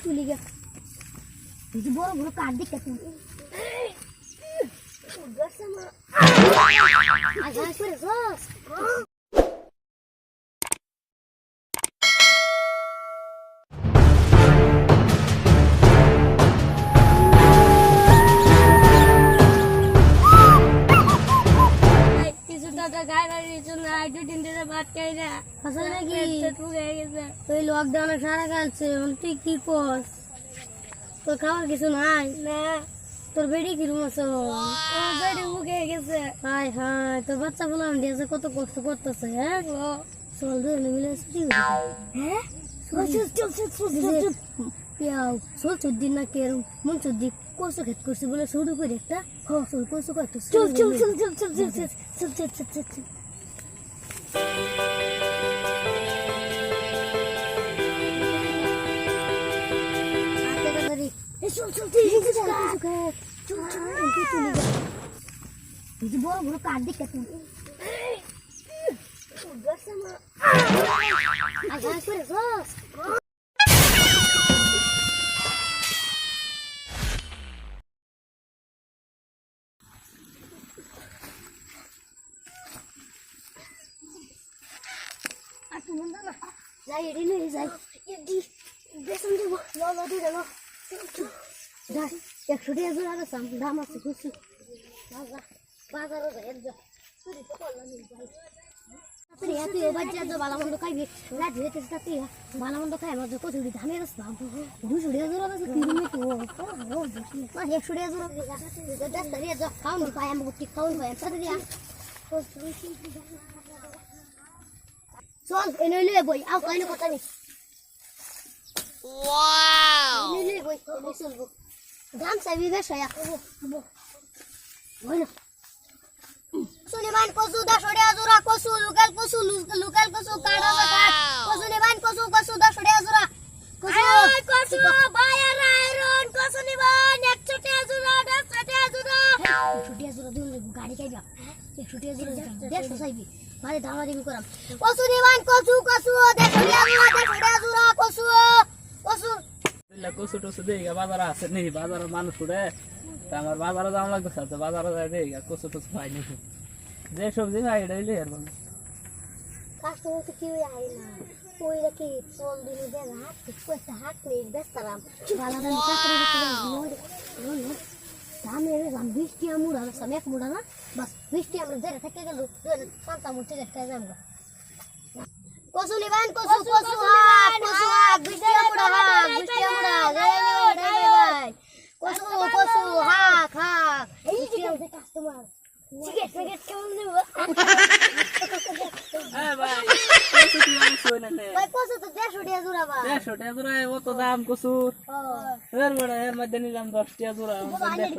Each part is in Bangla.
চলে গেল বড় বড় কাঠ দেখে তুমি লকডাউনে সারা কালছে তুই কি কর তোর খাওয়ার কিছু নাই না তোর বেড়ি কিরম আছে বেড়ি মুখে গেছে হাই হাই তোর বাচ্চা বললাম দিয়েছে কত কষ্ট করতেছে হ্যাঁ চল ধরে মিলে হ্যাঁ চল চুদ্দিন না কেরম মন চুদ্দি কষ্ট খেত করছে বলে শুরু করে একটা চল কষ্ট করতে চল চল চল চল চল চল চল চল চল চল চল বড় বড় কাঠ দেখে তুমি যাই এটি নিয়ে যাই এটি বেসন দেবো লো দিয়ে দেবো যাই 100 টাকা জোড়া বেসাম দাম আছে খুশি বাজারও যাই একদম চুরি তো করলাম তুই তুই এবার যা ভালো মন্দ খাইবি রাত হইতে তুই ভালো মন্দ খাই আমার কত চুরি দামে রাস বাবু 200 টাকা জোড়া আছে কিনে তো 100 টাকা জোড়া দশ টাকা যা খাওন পাই আমি গুটি খাওন পাই সাথে দিয়া চল এনে লয়ে বই আও কইলে কথা নি ওয়াও এনে লয়ে বই এনে চলবো দাম চাইবি বেশ আয়া বলো সুলিমান কসু 10 টাকা জোড়া কসু লোকাল কসু কাটা কাট কসু নিবান কসু 10 টাকা জোড়া কসু বায়ার আয়রন কসু নিবান 100 টাকা জোড়া 10 টাকা জোড়া 100 টাকা জোড়া দিন গাড়ি খাইবা 100 টাকা জোড়া 150 চাইবি মানে দামাদামি করাম কসু নিবান কসু 100 টাকা জোড়া কসু কসু টসু দেই বাজার আছে নেই বাজারের মানুষ উড়ে আমার বাজারে দাম লাগতেছে তো বাজারে যাই দেই কসু টসু খাই নি যে সবজি খাই এটাইলে আর বল কাস্টমার তো কি আই না ওইটা কি চল দিন দে হাত কইতে হাত নেই বেস্তারাম ভালো দাম চাকরি করতে দাম এর দাম 20 টি মুড়া না সব এক মুড়া না বাস 20 টি আমরা ধরে থেকে গেল 5টা মুড়া থেকে খাই যাম কসু নিবান কসু হাক 20 টি মুড়া হাক 20 টি মুড়া ভাই কসু হাক এই যে কাস্টমার সিগারেট কেমন দেব ভাই কসু কি আমি শুই না ভাই কসু তো 150 টাকা জোড়া ভাই 150 টাকা জোড়া কত দাম কসুর এর বড় এর মধ্যে নিলাম 10 টাকা জোড়া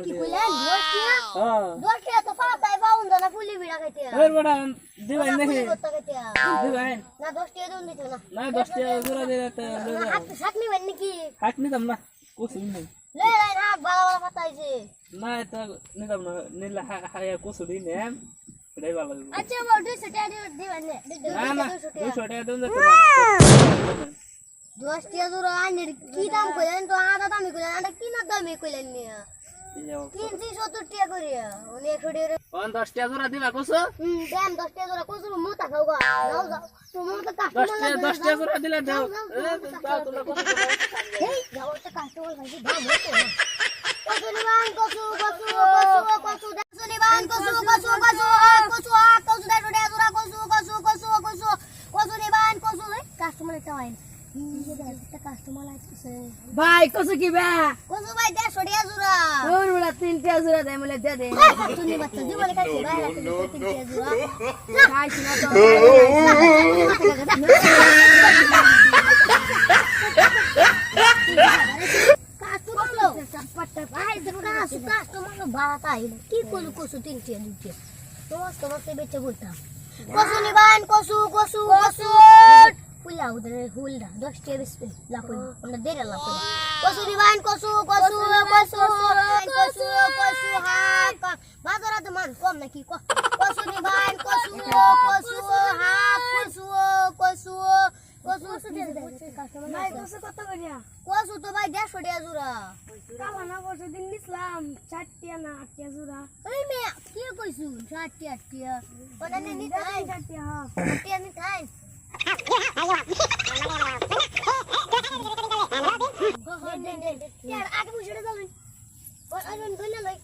কি কইলেন 10 টাকা হ্যাঁ 10 টাকা তো পাতাই পাউন না ফুলি বিড়া খাইতে এর বড় দিবাই নাকি দিবাই না 10 টাকা দন দিতে না না 10 টাকা জোড়া দিলে তো হাকনি বেন নাকি হাকনি দাম না কসু নেই লে লাই না ভালো ভালো পাতাইছে না তো নিলাম না নিলা হায়া কসু দিই নেম এটাই ভালো লাগবে আচ্ছা বল 200 টাকা দিবেন না 200 টাকা দেন যা 10 টাকা জোড়া আইনের কি দাম কইলেন তো আধা দামই কইলেন আধা কি না দামই কইলেন নিয়া 370 টাকা করিয়া উনি 100 টাকা 10 টাকা জোড়া দিবা কসু দাম 10 টাকা জোড়া কসু মোটা খাও গা যাও যাও তোমার তো কাস্টমার 10 টাকা জোড়া দিলা দাও তাও তোমরা কত এই যাও তো কাস্টমার ভাই দাম হতো না কসু নিবান কসু নিবান কসু 10 টাকা জোড়া কসু নিবান কসু কাস্টমার একটা হয় কাস্টমার আসছে ভাই কসু কি বে কসু ভাই 150 টাকা জোড়া ওর বড় 3 টাকা জোড়া দেয় বলে দে দে তুমি বাচ্চা জীবনে খাইছে ভাই 3 টাকা জোড়া খাইছি না তো কাস্টমার ভাড়াটা আইলো কি করলো কসু 3 টাকা 2 টাকা তোমার বেচে বলতাম কসু নিবান কসু ফুলা উধর হুলডা 10 টাকা বেচবে লাপন আমরা দেরে লাপন কসু নিবান কসু হাক বাজারে তো মান কম নাকি কসু নিবান কসু হাক কসু দিয়ে দে কাস্টমার ভাই কসু কত করিয়া কসু তো ভাই 150 টাকা জোড়া কামানা কসু দিন নিছিলাম 4 টিয়া না 8 টিয়া জোড়া ওই মে কি কইছু 60 টাকা ওটা নি তাই 4 টিয়া হ্যাঁ 60 টাকা নি তাই यार आगे पूछड़े दो और अन बना लई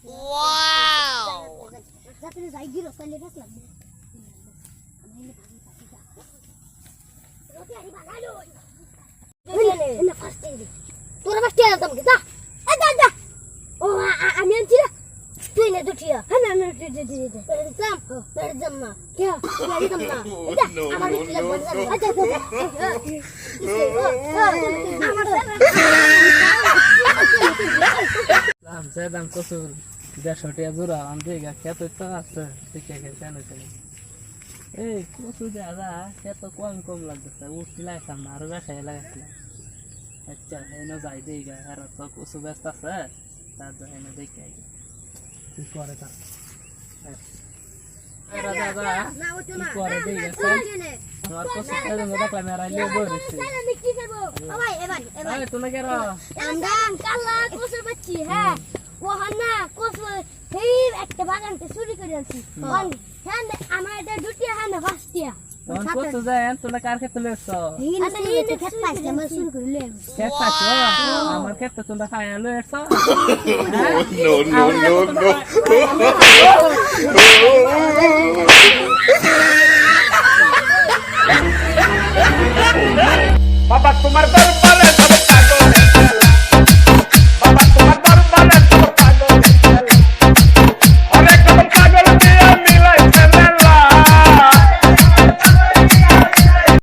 वाओ जाते जाई गिरो पहले बस लग रोटी आरी बना लो इन फर्स्ट डे तोरा बस टिया तुम के जा ए जा जा ओ আমি আনছি না তুই না দুটিয়া হ্যাঁ না না পেড়জাম না কে পেড়জাম না এটা আমার দিলে বলজাম আচ্ছা আমার দাম কসু 150 টাকা জোড়া আনতে গা খেত তো আছে ঠিক আছে কেন কেন এই কসু দাদা খেত কম লাগতেছে উঠলাইতাম না আরো বেশি লাগাইছিলাম আচ্ছা এনে যাই দেই গা আর তো কসু ব্যস্ত আছে তার জন্য দেখে আই কি করে তা দাদা না ও তো কি না করে দেই গা আমার কসু এর মধ্যে দেখলাম আর আইলে বইছে আমি কি করব ও ভাই এবার এই তুমি কেন আমরা কালা কোসের বাচ্চি হ্যাঁ ও হান্না কোস এই একটা বাগানতে চুরি করে আনছি হ্যাঁ আমার এটা দুটিয়া হ্যাঁ না পাঁচটিয়া তখন কসু যায় তুমি কার ক্ষেত্রে লেছো আমি এই ক্ষেত পাইছি আমরা চুরি করে লই ক্ষেত পাচ্ছো আমার ক্ষেত্রে তুমি খাই লইছো Papá, tomar